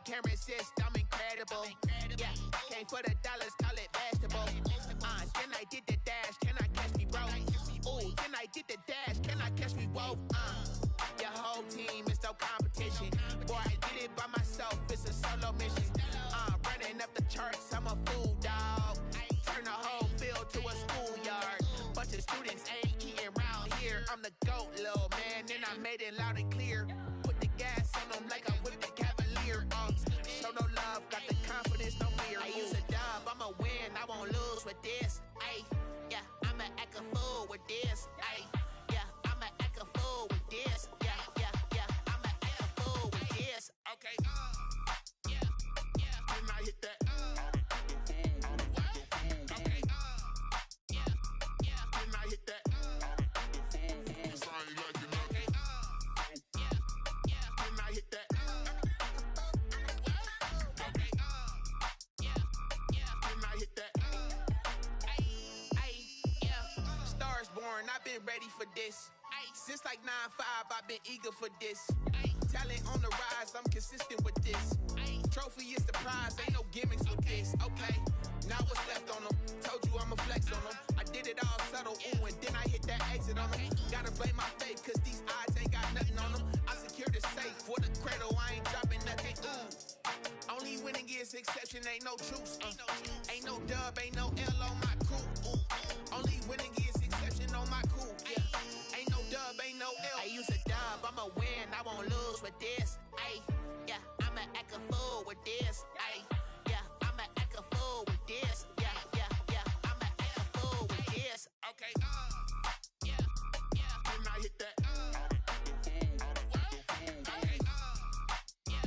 can't resist, I'm incredible. Yeah, came for the dollars, call it vegetable. Then I did the dash, can I catch me, bro? Ooh, then I did the dash, can I catch me, whoa? Your whole team is no competition. Boy, I did it by myself, it's a solo mission. Running up the charts, I'm a fool, dog. Turn the whole field to a schoolyard. Bunch of students ain't eating round here. I'm the GOAT, little man, and I made it loud and clear. Put the gas on them like I whipped the Cavalier. Show no love, got the confidence, no fear. I use a dub, I'ma win, I won't lose with this. Ay, yeah, I'ma act a fool with this. Ay, yeah, I'ma act a fool with this. Yeah, yeah, yeah, I'ma act a fool with this. Okay, yeah, yeah, then I hit that. Okay, yeah, yeah, then I hit that. I've been ready for this. Since like 9-5, I've been eager for this. Talent on the rise, I'm consistent with this. Trophy is the prize, ain't no gimmicks with this. Okay, now what's left on them? Told you I'ma flex on them. I did it all subtle, ooh, and then I hit that exit on them. Gotta blame my faith, cause these odds ain't got nothing on them. I secured the safe for the cradle, I ain't dropping nothing, ooh. Only winning is exception, ain't no truce. Ain't no dub, ain't no L on my crew. Only winning is exception on my crew. Yeah. Ain't no dub, ain't no L. I use a dub, I'ma win, I won't lose with this. Ay, yeah, I'ma act a fool with this. Ay, yeah, I'ma act a fool with this. Yeah, yeah, yeah, I'ma act a fool with this. Okay, yeah, yeah, then I hit that. Okay, yeah,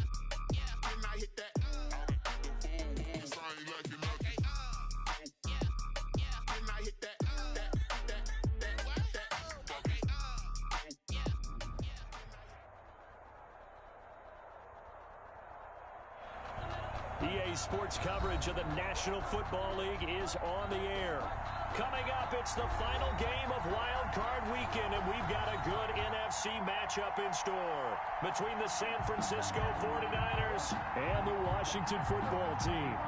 yeah, then I hit that. EA Sports coverage of the National Football League is on the air. Coming up, it's the final game of Wild Card Weekend, and we've got a good NFC matchup in store between the San Francisco 49ers and the Washington Football Team.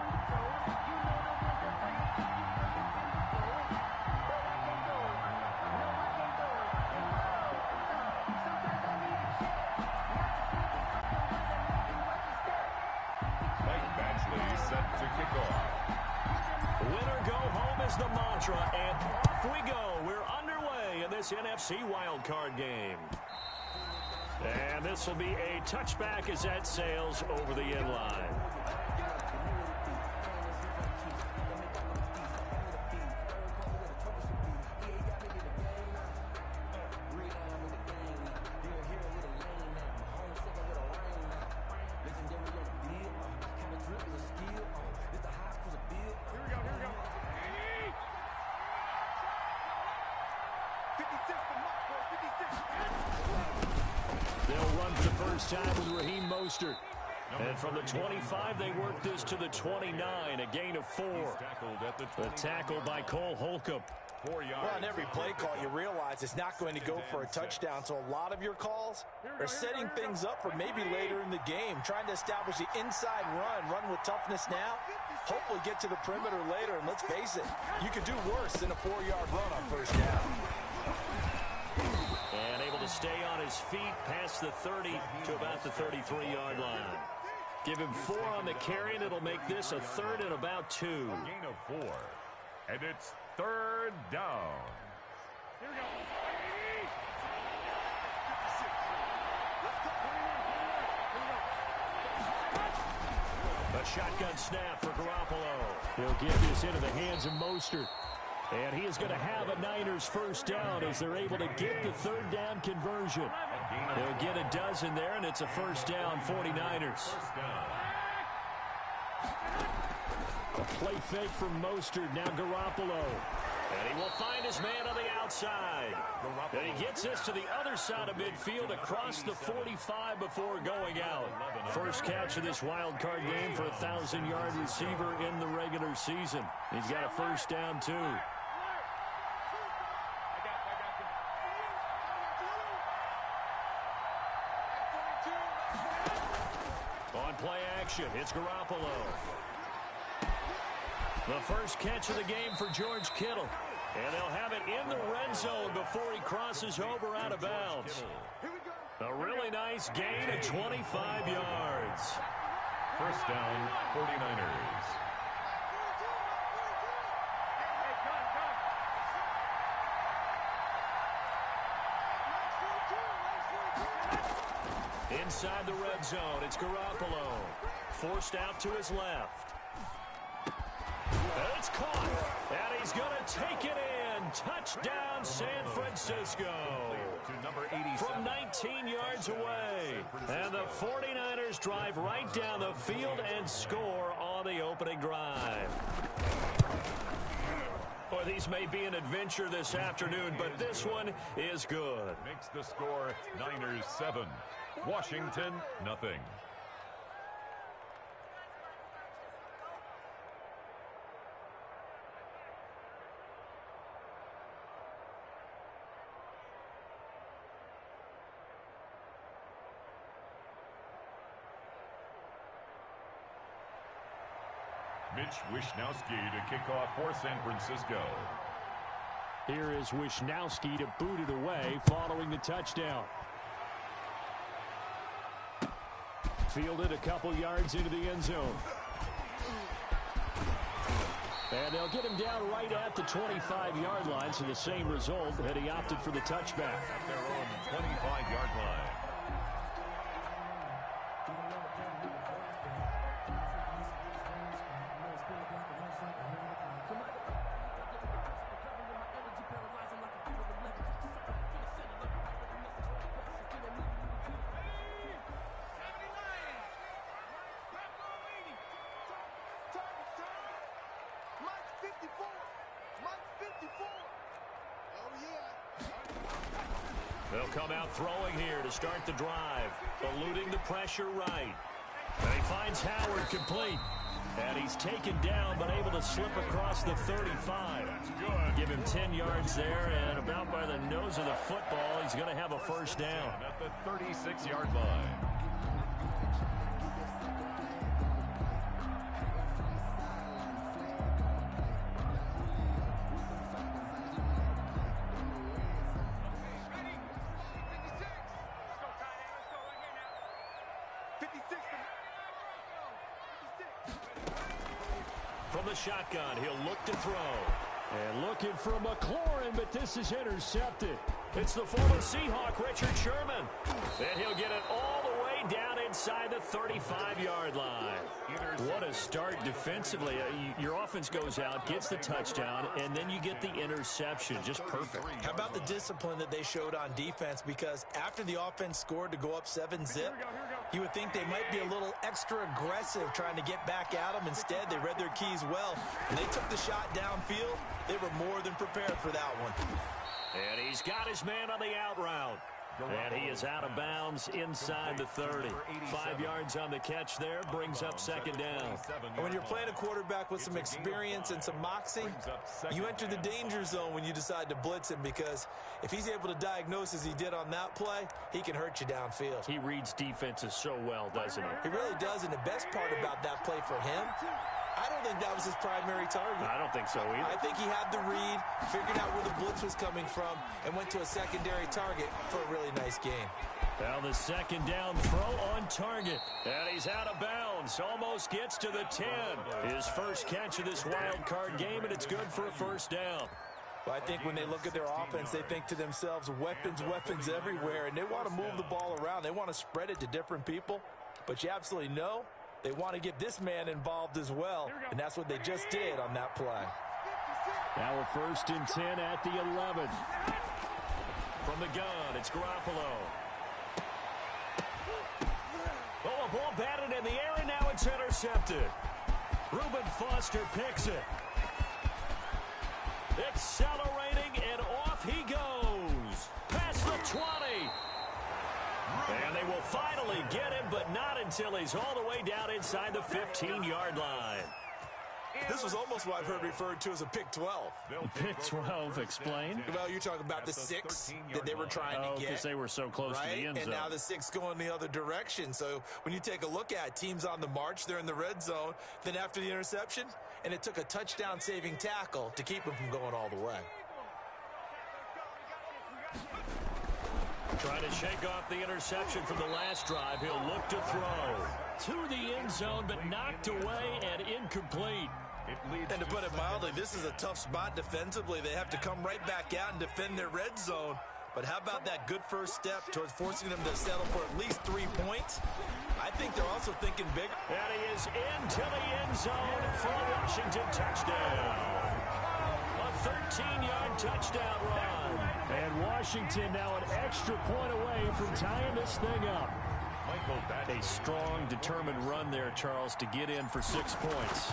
The mantra, and off we go. We're underway in this NFC wildcard game. And this will be a touchback as that sails over the end line. And from the 25, they work this to the 29, a gain of 4. The tackle by Cole Holcomb. Well, on every play call, you realize it's not going to go for a touchdown, so a lot of your calls are setting things up for maybe later in the game, trying to establish the inside run with toughness now, hopefully get to the perimeter later, and let's face it, you could do worse than a 4-yard run on first down. And able to stay on his feet past the 30 to about the 33-yard line. Give him 4 on the carry, and it'll make this a 3rd and about 2. A gain of 4, and it's 3rd down. Here we go. A shotgun snap for Garoppolo. He'll get this into the hands of Mostert. And he is going to have a Niners first down as they're able to get the 3rd down conversion. They'll get a dozen there, and it's a first down, 49ers. A play fake from Mostert, now Garoppolo. And he will find his man on the outside. And he gets this to the other side of midfield across the 45 before going out. First catch of this wild card game for a 1,000-yard receiver in the regular season. He's got a first down, too. On On play action, it's Garoppolo. The first catch of the game for George Kittle. And they'll have it in the red zone before he crosses over out of bounds. A really nice gain of 25 yards. First down, 49ers. Inside the red zone, it's Garoppolo. Forced out to his left. And it's caught. And he's going to take it in. Touchdown, San Francisco. From 19 yards away. And the 49ers drive right down the field and score on the opening drive. Boy, these may be an adventure this afternoon, but this one is good. Makes the score Niners 7. Washington, nothing. Mitch Wishnowsky to kick off for San Francisco. Here is Wishnowsky to boot it away following the touchdown. Fielded a couple yards into the end zone. And they'll get him down right at the 25-yard line, so the same result had he opted for the touchback. At their own 25-yard line. They'll come out throwing here to start the drive. Eluding the pressure right. And he finds Howard complete. And he's taken down, but able to slip across the 35. Give him 10 yards there, and about by the nose of the football, he's going to have a first down. At the 36-yard line. From the shotgun, he'll look to throw. And looking for McLaurin, but this is intercepted. It's the former Seahawk, Richard Sherman. And he'll get it all the way down inside the 35-yard line. What a start defensively. Your offense goes out, gets the touchdown, and then you get the interception. Just perfect. How about the discipline that they showed on defense? Because after the offense scored to go up 7-zip, you would think they might be a little extra aggressive trying to get back at them. Instead, they read their keys well, and they took the shot downfield. They were more than prepared for that one. And he's got his man on the out route. And he is out of bounds inside the 30. 5 yards on the catch there, brings up second down. And when you're playing a quarterback with some experience and some moxie, you enter the danger zone when you decide to blitz him, because if he's able to diagnose as he did on that play, he can hurt you downfield. He reads defenses so well, doesn't he? He really does, and the best part about that play for him, I don't think that was his primary target. I don't think so either. I think he had the read, figured out where the blitz was coming from, and went to a secondary target for a really nice game. Well, the second down throw on target. And he's out of bounds. Almost gets to the 10. His first catch of this wild card game, and it's good for a first down. Well, I think when they look at their offense, they think to themselves, weapons, weapons everywhere, and they want to move the ball around. They want to spread it to different people, but you absolutely know they want to get this man involved as well, and that's what they just did on that play. Now a 1st and 10 at the 11. From the gun, it's Garoppolo. Oh, a ball batted in the air, and now it's intercepted. Reuben Foster picks it. Accelerating, and off he goes. Past the 20. And they will finally get him, but not until he's all the way down inside the 15-yard line. This was almost what I've heard referred to as a pick 12. Pick 12, explain. Well, you're talking about the 6 that they were trying to get. Because they were so close to the end zone. And now the 6 going the other direction. So when you take a look at teams on the march, they're in the red zone. Then after the interception, and it took a touchdown-saving tackle to keep them from going all the way. Trying to shake off the interception from the last drive. He'll look to throw to the end zone, but knocked away and incomplete. And to put it mildly, this is a tough spot defensively. They have to come right back out and defend their red zone. But how about that good first step towards forcing them to settle for at least 3 points? I think they're also thinking bigger. And he is into the end zone for a Washington touchdown. A 13-yard touchdown run. And Washington now an extra point away from tying this thing up. A strong, determined run there, Charles, to get in for 6 points.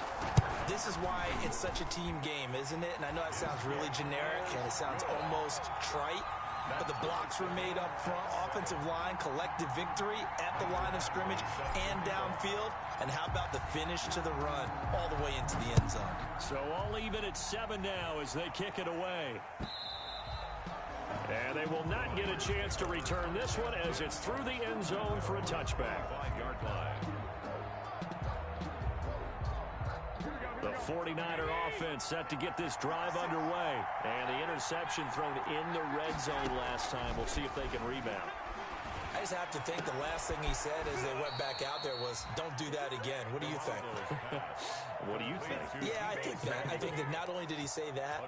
This is why it's such a team game, isn't it? And I know that sounds really generic and it sounds almost trite, but the blocks were made up front, offensive line, collective victory at the line of scrimmage and downfield. And how about the finish to the run all the way into the end zone? So all even at 7 now as they kick it away. And they will not get a chance to return this one as it's through the end zone for a touchback. 5-yard line. The 49er offense set to get this drive underway. And the interception thrown in the red zone last time. We'll see if they can rebound. I just have to think the last thing he said as they went back out there was, don't do that again. What do you think? What do you think? Yeah, I think that. I think that not only did he say that,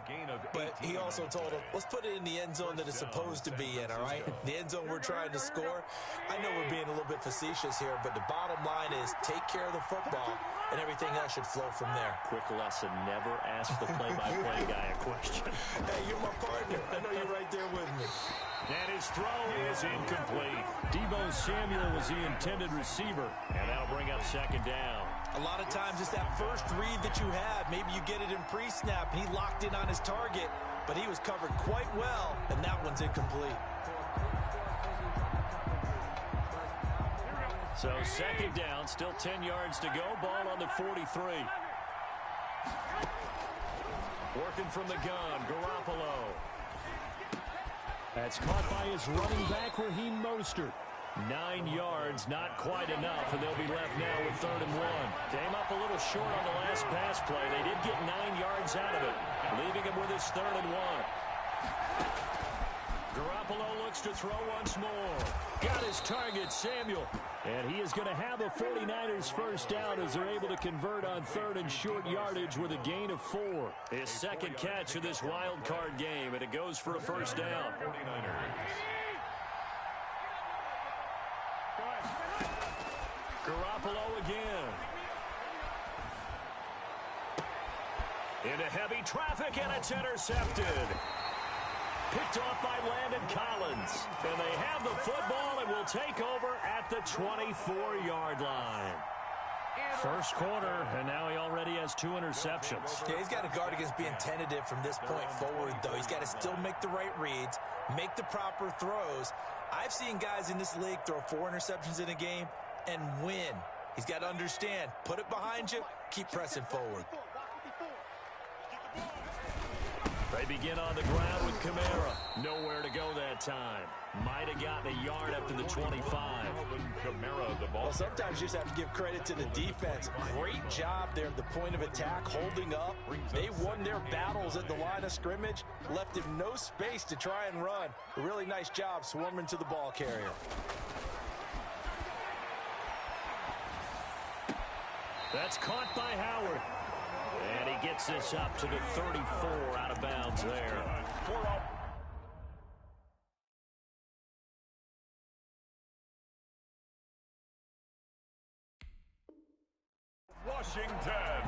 but he also told him, let's put it in the end zone that it's supposed to be in, all right? The end zone we're trying to score. I know we're being a little bit facetious here, but the bottom line is take care of the football, and everything else should flow from there. Quick lesson, never ask the play-by-play guy a question. Hey, you're my partner. I know you're right there with me. And his throw is incomplete. Deebo Samuel was the intended receiver, and that'll bring up second down. A lot of times it's that first read that you have. Maybe you get it in pre-snap, and he locked in on his target, but he was covered quite well, and that one's incomplete. So second down, still 10 yards to go. Ball on the 43. Working from the gun, Garoppolo. That's caught by his running back, Raheem Mostert. 9 yards, not quite enough, and they'll be left now with 3rd and 1. Came up a little short on the last pass play. They did get 9 yards out of it, leaving him with his 3rd and 1. Garoppolo looks to throw once more. Got his target, Samuel. And he is going to have a 49ers first down as they're able to convert on 3rd and short yardage with a gain of 4. His second catch of this wild card game, and it goes for a first down. 49ers. Garoppolo again. Into heavy traffic, and it's intercepted. Picked off by Landon Collins. And they have the football and will take over at the 24-yard line. First quarter, and now he already has 2 interceptions. Yeah, he's got to guard against being tentative from this point forward, though. He's got to still make the right reads, make the proper throws. I've seen guys in this league throw 4 interceptions in a game and win. He's got to understand, put it behind you, keep pressing forward. They begin on the ground with Kamara. Nowhere to go that time. Might have gotten a yard up to the 25. Kamara, the ball. Well, sometimes you just have to give credit to the defense. Great job there at the point of attack, holding up. They won their battles at the line of scrimmage, left him no space to try and run. A really nice job swarming to the ball carrier. That's caught by Howard. And he gets this up to the 34 out of bounds there. Washington.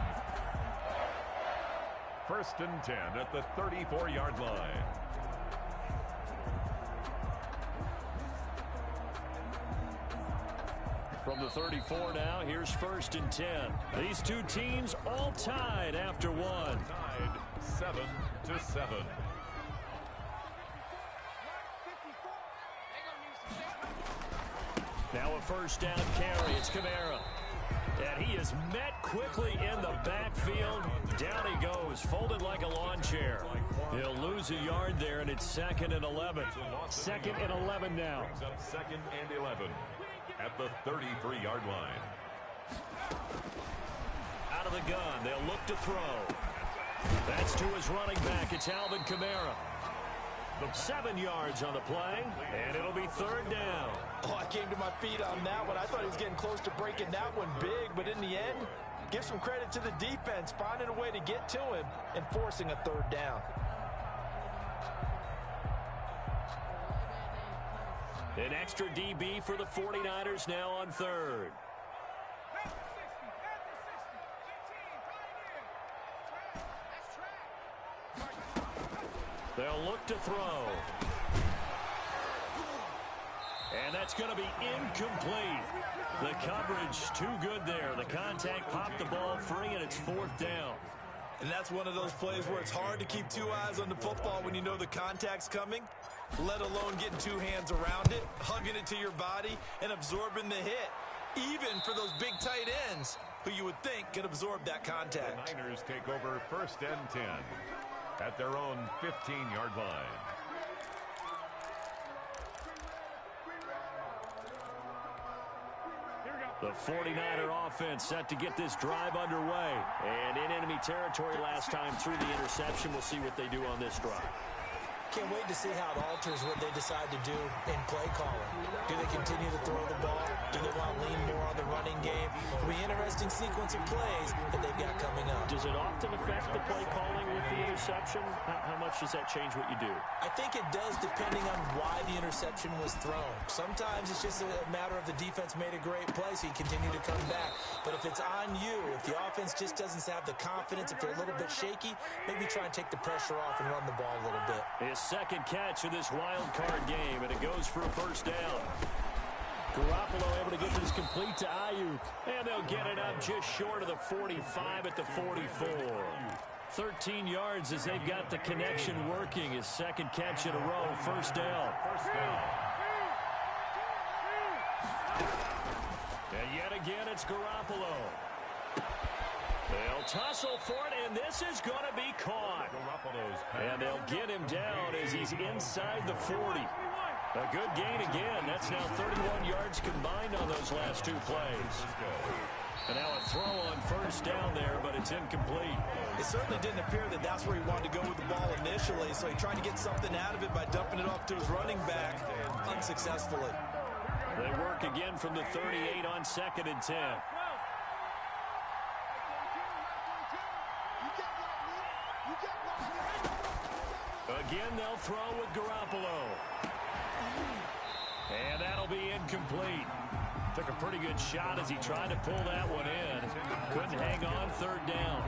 1st and 10 at the 34-yard line. From the 34 now, here's 1st and 10. These two teams all tied after one. Tied 7-7. Now a first down carry. It's Kamara. And he is met quickly in the backfield. Down he goes, folded like a lawn chair. He'll lose a yard there, and it's 2nd and 11. 2nd and 11 now. Brings up 2nd and 11 at the 33-yard line. Out of the gun, they'll look to throw. That's to his running back. It's Alvin Kamara. 7 yards on the play, and it'll be 3rd down. Oh, I came to my feet on that one. I thought he was getting close to breaking that one big, but in the end, give some credit to the defense, finding a way to get to him and forcing a 3rd down. An extra DB for the 49ers now on 3rd. They'll look to throw. And that's going to be incomplete. The coverage too good there. The contact popped the ball free, and it's 4th down. And that's one of those plays where it's hard to keep 2 eyes on the football when you know the contact's coming, let alone getting 2 hands around it, hugging it to your body, and absorbing the hit, even for those big tight ends who you would think could absorb that contact. The Niners take over 1st and 10 at their own 15-yard line. The 49er offense set to get this drive underway. And in enemy territory last time through the interception. We'll see what they do on this drive. Can't wait to see how it alters what they decide to do in play calling. Do they continue to throw the ball? Do they want to lean more on the running game? It'll be an interesting sequence of plays that they've got coming up. Does it often affect the play calling with the interception? How much does that change what you do? I think it does, depending on why the interception was thrown. Sometimes it's just a matter of the defense made a great play, so you continue to come back. But if it's on you, if the offense just doesn't have the confidence, if they're a little bit shaky, maybe try and take the pressure off and run the ball a little bit. His 2nd catch of this wild card game, and it goes for a 1st down. Garoppolo able to get this complete to Ayuk, and they'll get it up just short of the 45 at the 44. 13 yards as they've got the connection working. His 2nd catch in a row, 1st down. And yet again, it's Garoppolo. They'll tussle for it, and this is going to be caught. And they'll get him down as he's inside the 40. A good gain again. That's now 31 yards combined on those last 2 plays. And now a throw on 1st down there, but it's incomplete. It certainly didn't appear that that's where he wanted to go with the ball initially, so he tried to get something out of it by dumping it off to his running back unsuccessfully. They work again from the 38 on 2nd and 10. Again, they'll throw with Garoppolo. And that'll be incomplete. Took a pretty good shot as he tried to pull that one in. Couldn't hang on, 3rd down.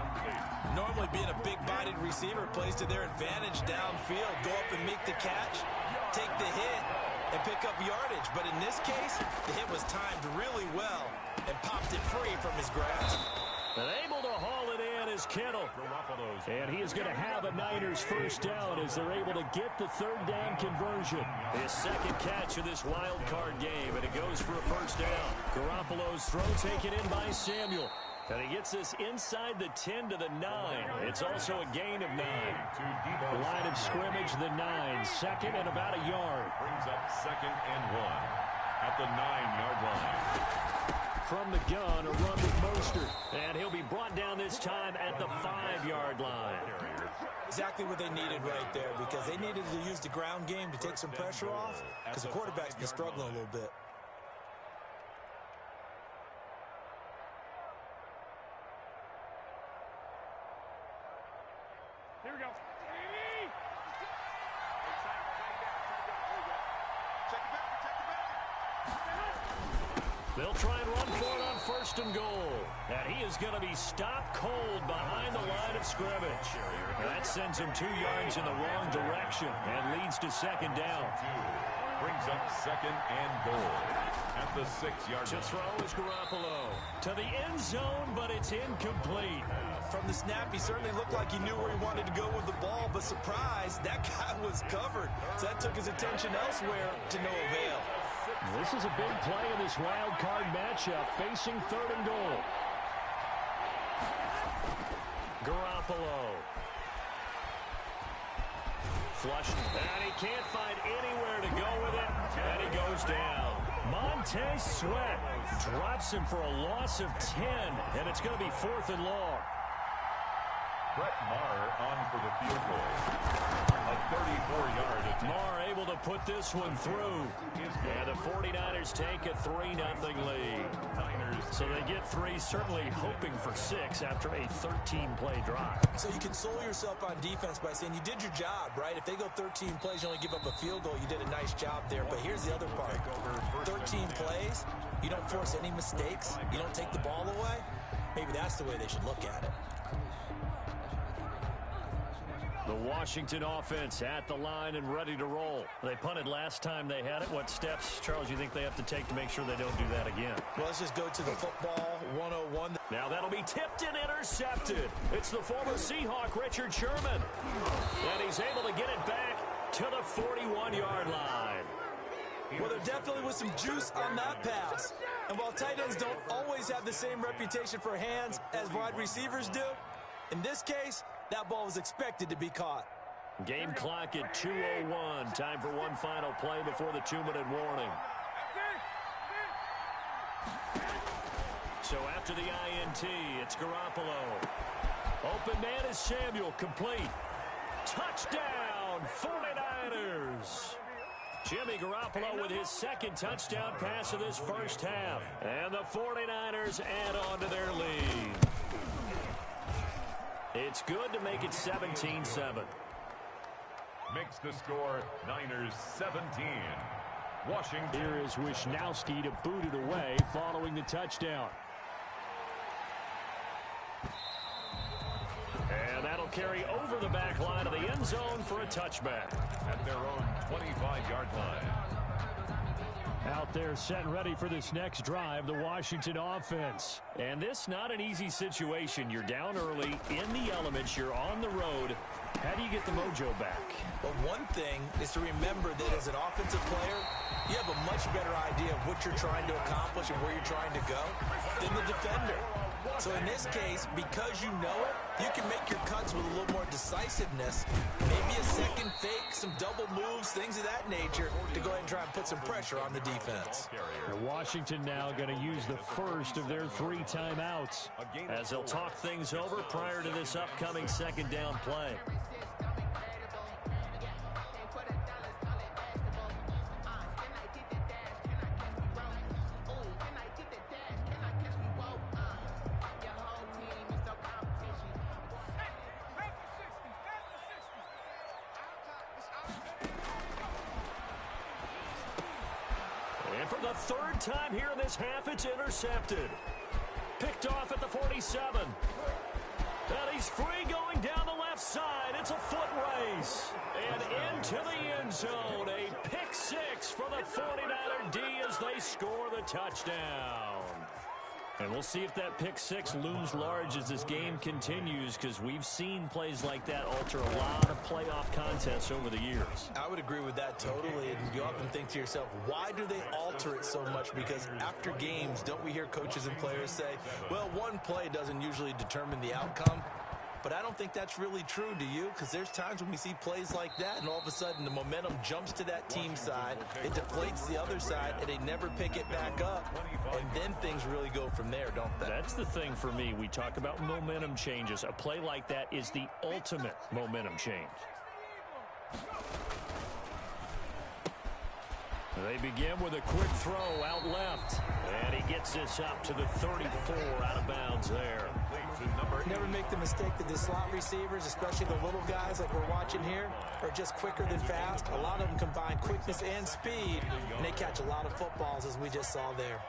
Normally being a big-bodied receiver plays to their advantage downfield. Go up and make the catch, take the hit, and pick up yardage. But in this case, the hit was timed really well and popped it free from his grasp. And able to haul it in is Kittle. And he is going to have a Niners 1st down as they're able to get the 3rd down conversion. His 2nd catch of this wild card game, and it goes for a 1st down. Garoppolo's throw taken in by Samuel. And he gets this inside the 10 to the 9. It's also a gain of 9. Line of scrimmage, the 9. 2nd and about a yard. Brings up 2nd and 1 at the 9-yard line. From the gun, a run with Mostert. And he'll be brought down this time at the 5-yard line. Exactly what they needed right there, because they needed to use the ground game to take some pressure off, because the quarterback's been struggling a little bit. Here we go. They'll try and run for it on 1st and goal. And he is going to be stopped cold behind the line of scrimmage. That sends him 2 yards in the wrong direction and leads to 2nd down. Brings up 2nd and goal at the 6-yard line. To throw is Garoppolo. To the end zone, but it's incomplete. From the snap, he certainly looked like he knew where he wanted to go with the ball, but surprise, that guy was covered. So that took his attention elsewhere to no avail. This is a big play in this wild card matchup, facing 3rd and goal. Garoppolo. Flush, and he can't find anywhere to go with it, and he goes down. Montez Sweat drops him for a loss of 10, and it's going to be 4th and long. Brett Maher on for the field goal. A 34-yard attempt. Maher able to put this one through. And the 49ers take a 3-0 lead. So they get 3, certainly hoping for 6 after a 13-play drive. So you console yourself on defense by saying you did your job, right? If they go 13 plays, you only give up a field goal, you did a nice job there. But here's the other part. 13 plays, you don't force any mistakes, you don't take the ball away. Maybe that's the way they should look at it. The Washington offense at the line and ready to roll. They punted last time they had it. What steps, Charles, you think they have to take to make sure they don't do that again? Well, let's just go to the football 101. Now that'll be tipped and intercepted. It's the former Seahawk, Richard Sherman. And he's able to get it back to the 41-yard line. Well, there definitely was some juice on that pass. And while tight ends don't always have the same reputation for hands as wide receivers do, in this case, that ball was expected to be caught. Game clock at 2:01. Time for one final play before the 2-minute warning. So after the INT, it's Garoppolo. Open man is Samuel, complete. Touchdown, 49ers. Jimmy Garoppolo with his 2nd touchdown pass of this first half. And the 49ers add on to their lead. It's good to make it 17-7. Makes the score Niners 17. Washington. Here is Wisnowski to boot it away following the touchdown. And that'll carry over the back line of the end zone for a touchback. At their own 25-yard line. Out there set and ready for this next drive, the Washington offense. And this not an easy situation. You're down early, in the elements, you're on the road. How do you get the mojo back? Well, one thing is to remember that as an offensive player, you have a much better idea of what you're trying to accomplish and where you're trying to go than the defender. So in this case, because you know it, you can make your cuts with a little more decisiveness. Maybe a second fake, some double moves, things of that nature to go ahead and try and put some pressure on the defense. Washington now going to use the first of their 3 timeouts as they'll talk things over prior to this upcoming 2nd down play. And for the 3rd time here in this half, it's intercepted. Picked off at the 47. And he's free going down the left side. It's a foot race. And into the end zone. A pick 6 for the 49er D as they score the touchdown. And we'll see if that pick 6 looms large as this game continues, because we've seen plays like that alter a lot of playoff contests over the years. I would agree with that totally. And you often think to yourself, why do they alter it so much? Because after games, don't we hear coaches and players say, well, one play doesn't usually determine the outcome? But I don't think that's really true, do you? Because there's times when we see plays like that, and all of a sudden the momentum jumps to that team side, it deflates the other side, and they never pick it back up. And then things really go from there, don't they? That's the thing for me. We talk about momentum changes. A play like that is the ultimate momentum change. They begin with a quick throw out left. And he gets this up to the 34 out of bounds there. Never make the mistake that the slot receivers, especially the little guys like we're watching here, are just quicker than fast. A lot of them combine quickness and speed, and they catch a lot of footballs, as we just saw there.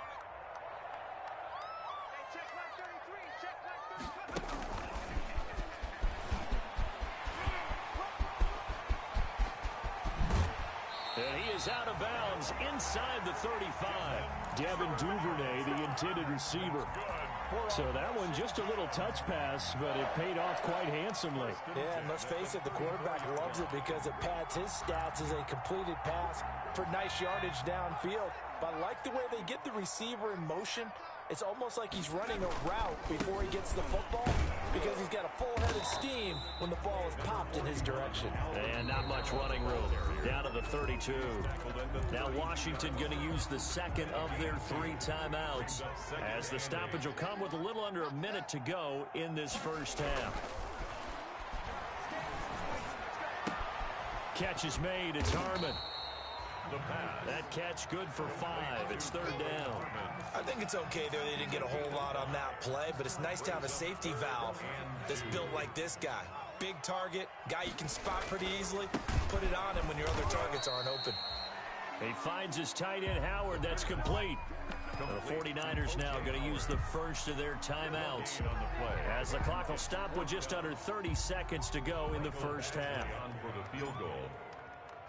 And he is out of bounds inside the 35. Devin Duvernay, the intended receiver. So that one just a little touch pass, but it paid off quite handsomely. Yeah, and let's face it, the quarterback loves it because it pads his stats as a completed pass for nice yardage downfield. but I like the way they get the receiver in motion. It's almost like he's running a route before he gets the football because he's got a full head of steam when the ball is popped in his direction. And not much running room. Down to the 32. Now Washington going to use the second of their 3 timeouts as the stoppage will come with a little under a minute to go in this first half. Catch is made. It's Harmon. That catch good for 5. It's 3rd down. I think it's okay there. They didn't get a whole lot on that play, but it's nice to have a safety valve that's built like this guy. Big target, guy you can spot pretty easily. Put it on him when your other targets aren't open. He finds his tight end, Howard. That's complete. The 49ers now going to use the first of their timeouts as the clock will stop with just under 30 seconds to go in the first half. For the field goal.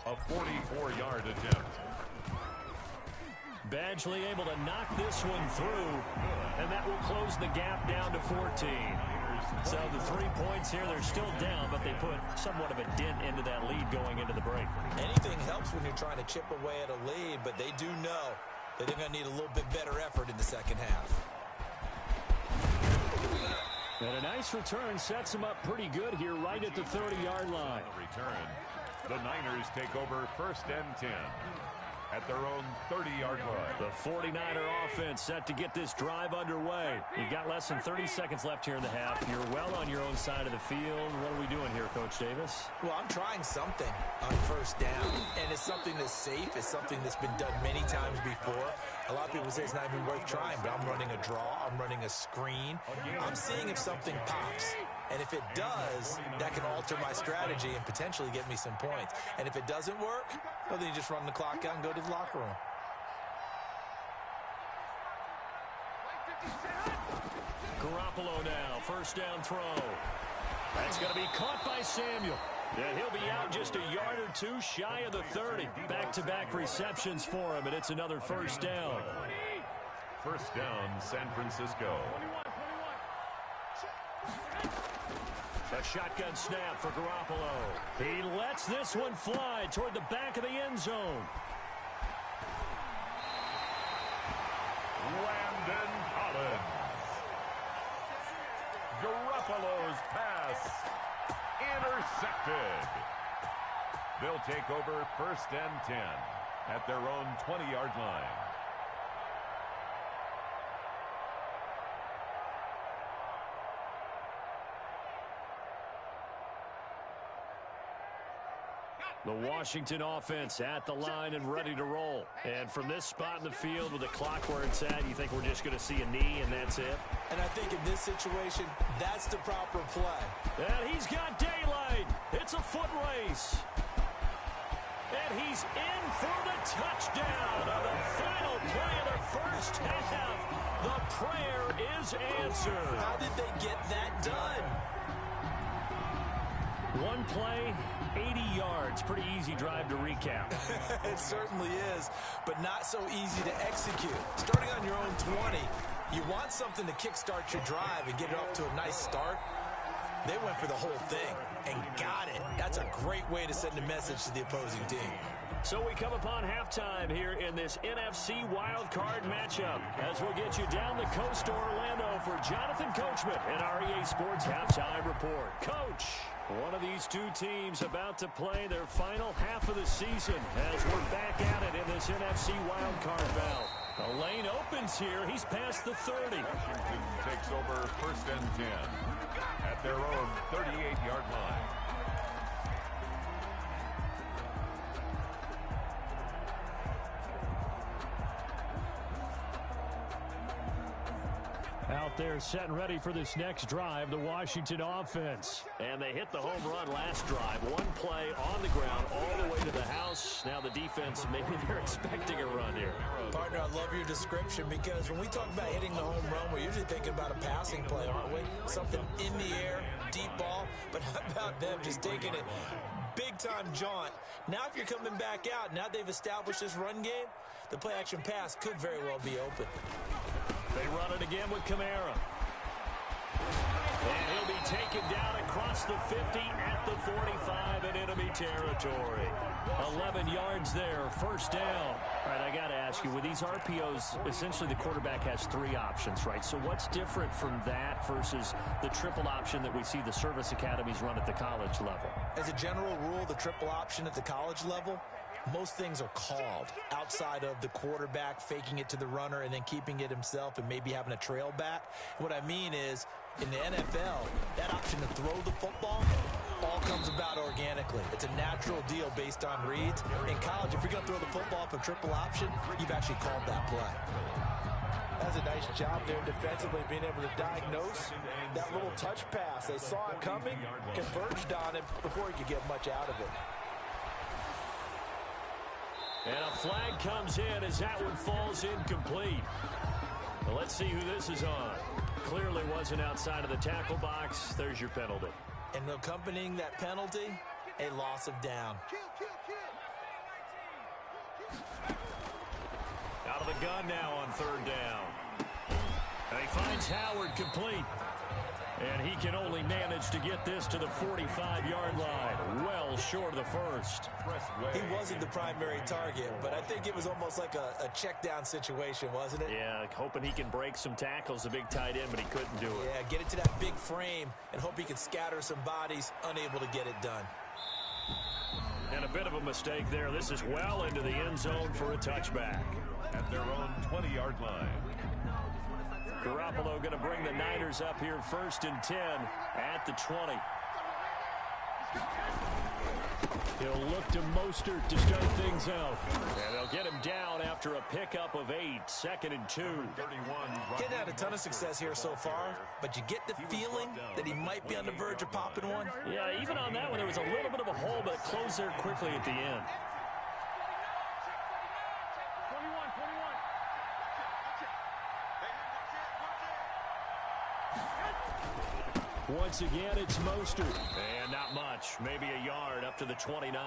A 44-yard attempt. Badgley able to knock this one through, and that will close the gap down to 14. So the 3 points here, they're still down, but they put somewhat of a dent into that lead going into the break. Anything helps when you're trying to chip away at a lead, but they do know that they're going to need a little bit better effort in the second half. And a nice return sets them up pretty good here right at the 30-yard line. On the return, the Niners take over 1st and 10 at their own 30-yard line. The 49er offense set to get this drive underway. You've got less than 30 seconds left here in the half. You're well on your own side of the field. What are we doing here, Coach Davis? Well, I'm trying something on 1st down, and it's something that's safe. It's something that's been done many times before. A lot of people say it's not even worth trying, but I'm running a draw. I'm running a screen. I'm seeing if something pops. And if it does, that can alter my strategy and potentially get me some points. And if it doesn't work, well, then you just run the clock out and go to the locker room. Garoppolo now, 1st down throw. That's going to be caught by Samuel. And he'll be out just a yard or 2 shy of the 30. Back-to-back receptions for him, and it's another 1st down. 1st down, San Francisco. A shotgun snap for Garoppolo. He lets this one fly toward the back of the end zone. Landon Collins. Garoppolo's pass intercepted. They'll take over 1st and 10 at their own 20-yard line. The Washington offense at the line and ready to roll. And from this spot in the field with the clock where it's at, you think we're just going to see a knee and that's it? And I think in this situation, that's the proper play. And he's got daylight. It's a foot race. And he's in for the touchdown on the final play of the first half. The prayer is answered. How did they get that done? One play, 80 yards. Pretty easy drive to recap. It certainly is, but not so easy to execute. Starting on your own 20, you want something to kickstart your drive and get it up to a nice start. They went for the whole thing and got it. That's a great way to send a message to the opposing team. So we come upon halftime here in this NFC wildcard matchup as we'll get you down the coast to Orlando for Jonathan Coachman and our EA Sports Halftime Report. Coach, one of these two teams about to play their final half of the season as we're back at it in this NFC wildcard bout. The lane opens here. He's past the 30. Washington takes over 1st and 10 at their own 38-yard line. Out there set and ready for this next drive, the Washington offense. And they hit the home run last drive. One play on the ground all the way to the house. Now the defense, maybe they're expecting a run here. Partner, I love your description because when we talk about hitting the home run, we're usually thinking about a passing play, aren't we? Something in the air, deep ball. But how about them just taking it big-time jaunt? Now if you're coming back out, now they've established this run game, the play-action pass could very well be open. They run it again with Kamara. And he'll be taken down across the 50 at the 45 in enemy territory. 11 yards there, first down. All right, I got to ask you, with these RPOs, essentially the quarterback has 3 options, right? So what's different from that versus the triple option that we see the service academies run at the college level? As a general rule, the triple option at the college level, most things are called outside of the quarterback faking it to the runner and then keeping it himself and maybe having a trail back. What I mean is, in the NFL, that option to throw the football all comes about organically. It's a natural deal based on reads. In college, if you're going to throw the football up a triple option, you've actually called that play. That's a nice job there defensively, being able to diagnose that little touch pass. They saw it coming, converged on it before he could get much out of it. And a flag comes in as that one falls incomplete. Well, let's see who this is on. Clearly wasn't outside of the tackle box. There's your penalty. And accompanying that penalty, a loss of down. Out of the gun now on third down. And he finds Howard complete. And he can only manage to get this to the 45-yard line, well short of the first. He wasn't the primary target, but I think it was almost like a check-down situation, wasn't it? Yeah, hoping he can break some tackles, a big tight end, but he couldn't do it. Yeah, get it to that big frame and hope he can scatter some bodies, unable to get it done. And a bit of a mistake there. This is well into the end zone for a touchback. At their own 20-yard line. Garoppolo going to bring the Niners up here first and 10 at the 20. He'll look to Mostert to start things out. And they'll get him down after a pickup of 8, second and 2. Getting had a ton of success here so far, but you get the feeling that he might be on the verge of popping one. Yeah, even on that one, there was a little bit of a hole, but it closed there quickly at the end. Once again, it's Mostert. And not much. Maybe a yard up to the 29.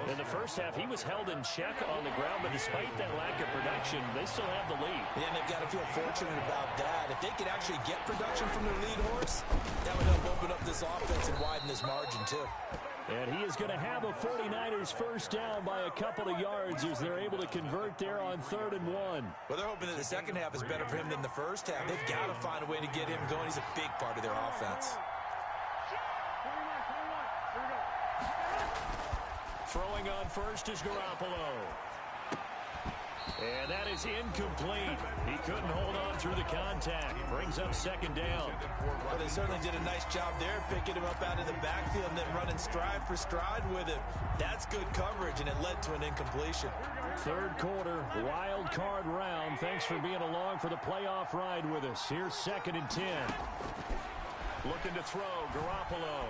In the first half, he was held in check on the ground, but despite that lack of production, they still have the lead. Yeah, and they've got to feel fortunate about that. If they could actually get production from their lead horse, that would help open up this offense and widen this margin, too. And he is going to have a 49ers first down by a couple of yards as they're able to convert there on 3rd and 1. Well, they're hoping that the second half is better for him than the first half. They've got to find a way to get him going. He's a big part of their offense. Throwing on first is Garoppolo. And that is incomplete. He couldn't hold on through the contact. Brings up second down. Well, they certainly did a nice job there, picking him up out of the backfield and then running stride for stride with him. That's good coverage, and it led to an incompletion. Third quarter, wild card round. Thanks for being along for the playoff ride with us. Here's 2nd and 10. Looking to throw, Garoppolo.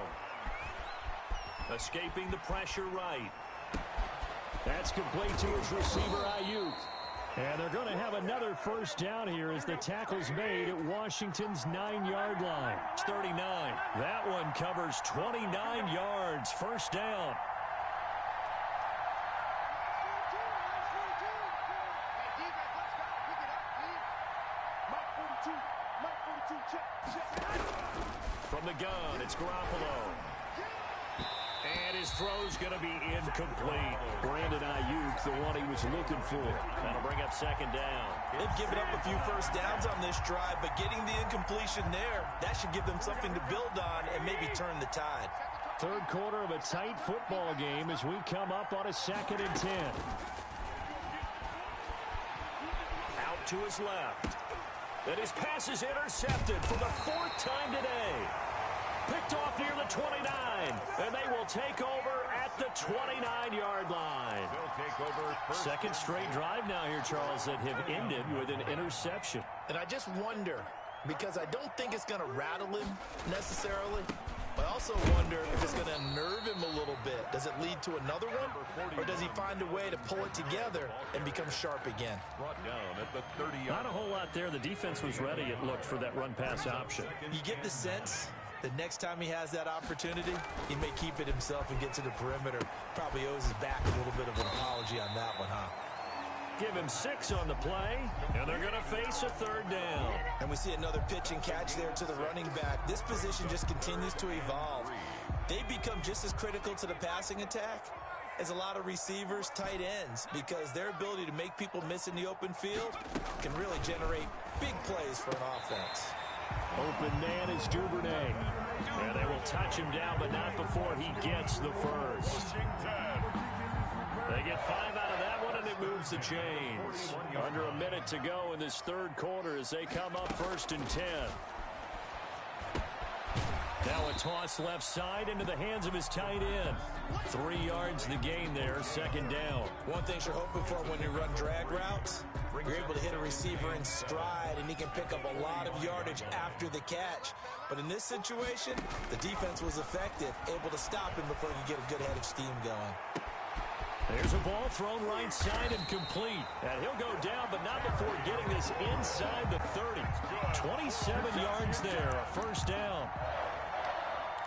Escaping the pressure right. That's complete to his receiver, Ayuk. And they're going to have another first down here as the tackle's made at Washington's 9-yard line. It's 39. That one covers 29 yards. First down. From the gun, it's Garoppolo. And his throw's going to be incomplete. Brandon Ayuk, the one he was looking for. That'll bring up second down. They've given up a few first downs on this drive, but getting the incompletion there, that should give them something to build on and maybe turn the tide. Third quarter of a tight football game as we come up on a 2nd and 10. Out to his left. And his pass is intercepted for the 4th time today. Picked off near the 29, and they will take over at the 29-yard line. Second straight drive now here, Charles, that have ended with an interception. And I just wonder, because I don't think it's going to rattle him necessarily, but I also wonder if it's going to unnerve him a little bit. Does it lead to another one, or does he find a way to pull it together and become sharp again? Not a whole lot there. The defense was ready, it looked, for that run-pass option. You get the sense the next time he has that opportunity, he may keep it himself and get to the perimeter. Probably owes his back a little bit of an apology on that one, huh? Give him 6 on the play, and they're going to face a 3rd down. And we see another pitch and catch there to the running back. This position just continues to evolve. They become just as critical to the passing attack as a lot of receivers, tight ends, because their ability to make people miss in the open field can really generate big plays for an offense. Open man is Duvernay. And they will touch him down, but not before he gets the first. They get 5 out of that one, and it moves the chains. Under a minute to go in this 3rd quarter as they come up 1st and 10. Now a toss left side into the hands of his tight end. 3 yards the gain there, 2nd down. One thing you're hoping for when you run drag routes, you're able to hit a receiver in stride, and he can pick up a lot of yardage after the catch. But in this situation, the defense was effective, able to stop him before he could get a good head of steam going. There's a ball thrown right side and complete. And he'll go down, but not before getting this inside the 30. 27 yards there, a 1st down.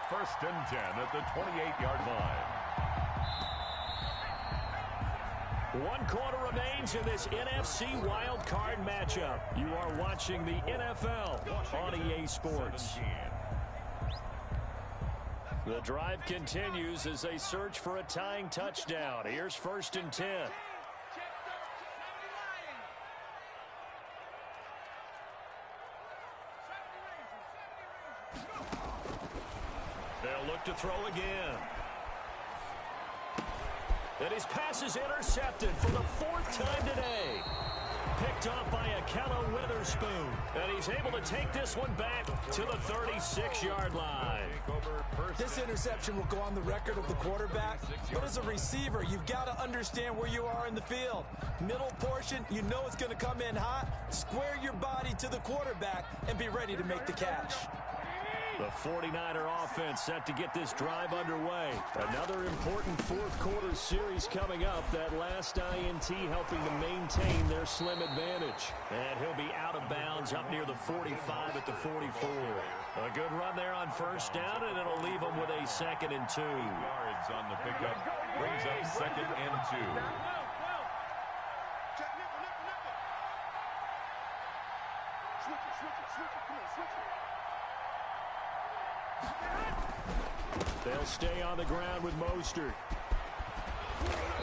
1st and 10 at the 28-yard line. 1 quarter remains in this NFC wildcard matchup. You are watching the NFL on EA Sports. The drive continues as they search for a tying touchdown. Here's 1st and 10. They'll look to throw again. And his pass is intercepted for the 4th time today. Picked off by Akella Witherspoon. And he's able to take this one back to the 36-yard line. This interception will go on the record of the quarterback. But as a receiver, you've got to understand where you are in the field. Middle portion, you know it's going to come in hot. Square your body to the quarterback and be ready to make the catch. The 49er offense set to get this drive underway. Another important 4th quarter series coming up. That last INT helping to maintain their slim advantage. And he'll be out of bounds up near the 45 at the 44. A good run there on 1st down, and it'll leave them with a 2nd and 2. Yards on the pickup brings up 2nd and 2. They'll stay on the ground with Mostert.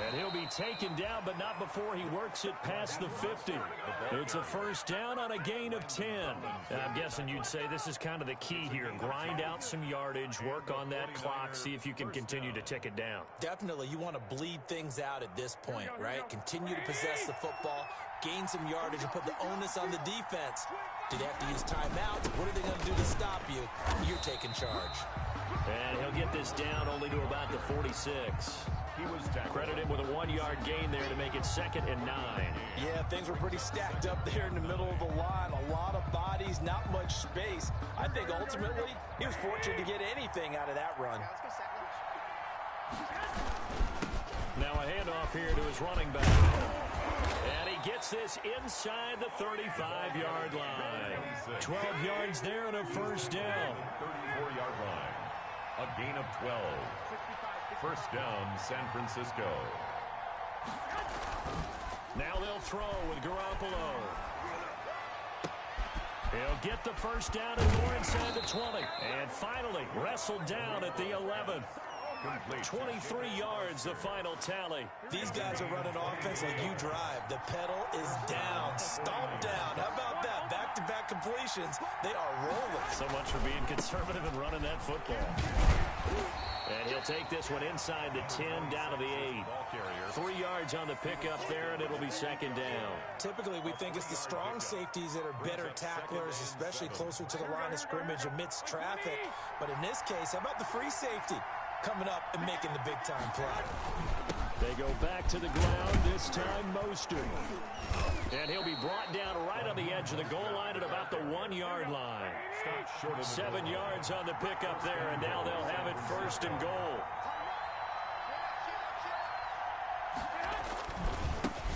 And he'll be taken down, but not before he works it past the 50. It's a 1st down on a gain of 10. I'm guessing you'd say this is kind of the key here. Grind out some yardage, work on that clock, see if you can continue to tick it down. Definitely, you want to bleed things out at this point, right? Continue to possess the football, gain some yardage, and put the onus on the defense. Do they have to use timeouts? What are they going to do to stop you? You're taking charge. And he'll get this down only to about the 46. He was Credit him with a 1-yard gain there to make it 2nd and 9. Yeah, things were pretty stacked up there in the middle of the line. A lot of bodies, not much space. I think ultimately he was fortunate to get anything out of that run. Now a handoff here to his running back. And he gets this inside the 35-yard line. 12 yards there and a 1st down. 34-yard line. A gain of 12. 1st down, San Francisco. Now they'll throw with Garoppolo. He'll get the 1st down and more inside the 20. And finally wrestled down at the 11. 23 yards, the final tally. These guys are running offense like you drive. The pedal is down, stomped down. How about that? Back-to-back completions. They are rolling. So much for being conservative and running that football. And he'll take this one inside the 10, down to the 8. 3 yards on the pickup there, and it'll be 2nd down. Typically, we think it's the strong safeties that are better tacklers, especially closer to the line of scrimmage amidst traffic. But in this case, how about the free safety coming up and making the big-time play? They go back to the ground, this time Mostert. And he'll be brought down right on the edge of the goal line at about the 1-yard line. 7 yards on the pickup there, and now they'll have it 1st and goal.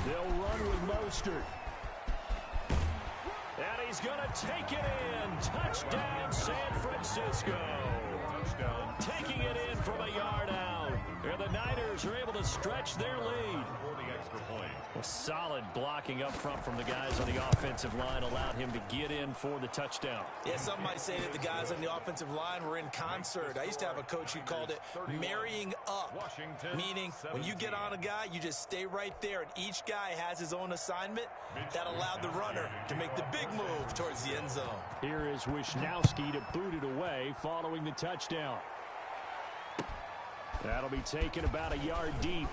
They'll run with Mostert. And he's going to take it in. Touchdown, San Francisco. Taking it in from a yard out. And the Niners are able to stretch their lead. extra point. Well, solid blocking up front from the guys on the offensive line allowed him to get in for the touchdown. Yeah, some might say that the guys on the offensive line were in concert. I used to have a coach who called it marrying up, meaning when you get on a guy, you just stay right there, and each guy has his own assignment. That allowed the runner to make the big move towards the end zone. Here is Wisnowski to boot it away following the touchdown. That'll be taken about a yard deep.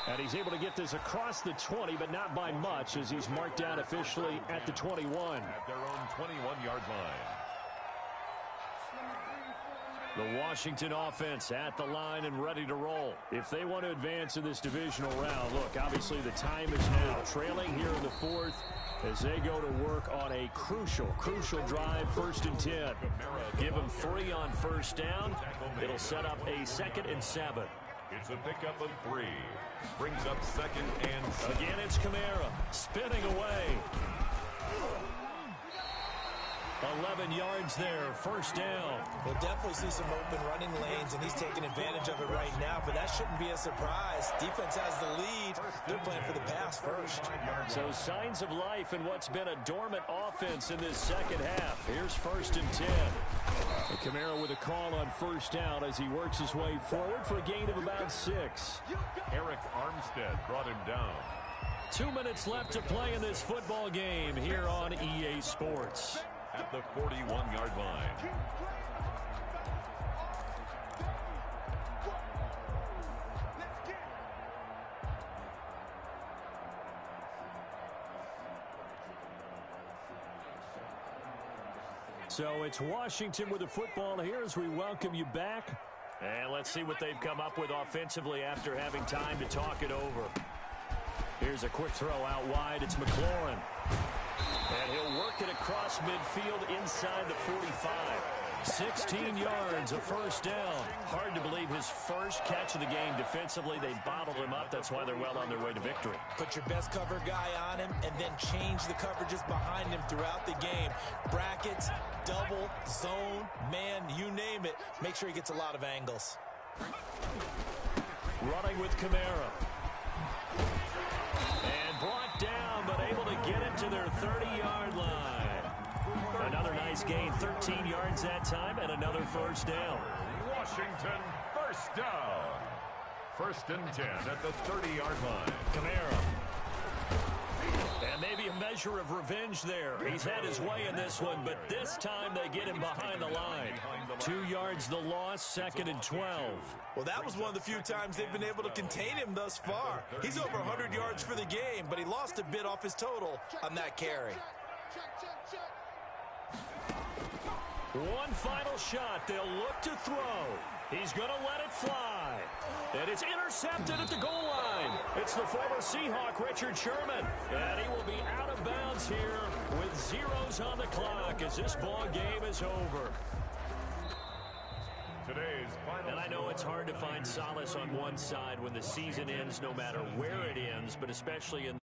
And he's able to get this across the 20, but not by much, as he's marked down officially at the 21. At their own 21-yard line. The Washington offense at the line and ready to roll. If they want to advance in this divisional round, look, obviously the time is now. Trailing here in the fourth as they go to work on a crucial drive, 1st and 10. Give them 3 on first down. It'll set up a 2nd and 7. It's a pickup of 3. Brings up 2nd and 7. Again, it's Kamara spinning away. 11 yards there, 1st down. We'll definitely see some open running lanes, and he's taking advantage of it right now, but that shouldn't be a surprise. Defense has the lead. They're playing for the pass first. So signs of life in what's been a dormant offense in this second half. Here's 1st and 10. And Kamara with a call on 1st down as he works his way forward for a gain of about 6. Eric Armstead brought him down. 2 minutes left to play in this football game here on EA Sports. At the 41-yard line. So it's Washington with the football here as we welcome you back. And let's see what they've come up with offensively after having time to talk it over. Here's a quick throw out wide. It's McLaurin. And he'll work it across midfield inside the 45. 16 yards, a 1st down. Hard to believe his first catch of the game defensively. They bottled him up. That's why they're well on their way to victory. Put your best cover guy on him and then change the coverages behind him throughout the game. Brackets, double, zone, man, you name it. Make sure he gets a lot of angles. Running with Kamara. And brought down, but able to get it to their 30-yard line. Another nice gain, 13 yards that time, and another 1st down. Washington, 1st down. 1st and 10 at the 30-yard line. Kamara. And maybe a measure of revenge there. He's had his way in this one, but this time they get him behind the line. 2 yards the loss, 2nd and 12. Well, that was one of the few times they've been able to contain him thus far. He's over 100 yards for the game, but he lost a bit off his total on that carry. One final shot. They'll look to throw. He's going to let it fly. And it's intercepted at the goal line. It's the former Seahawk, Richard Sherman. And he will be out of bounds here with zeros on the clock as this ball game is over. Today's final. And I know it's hard to find solace on one side when the season ends, no matter where it ends, but especially in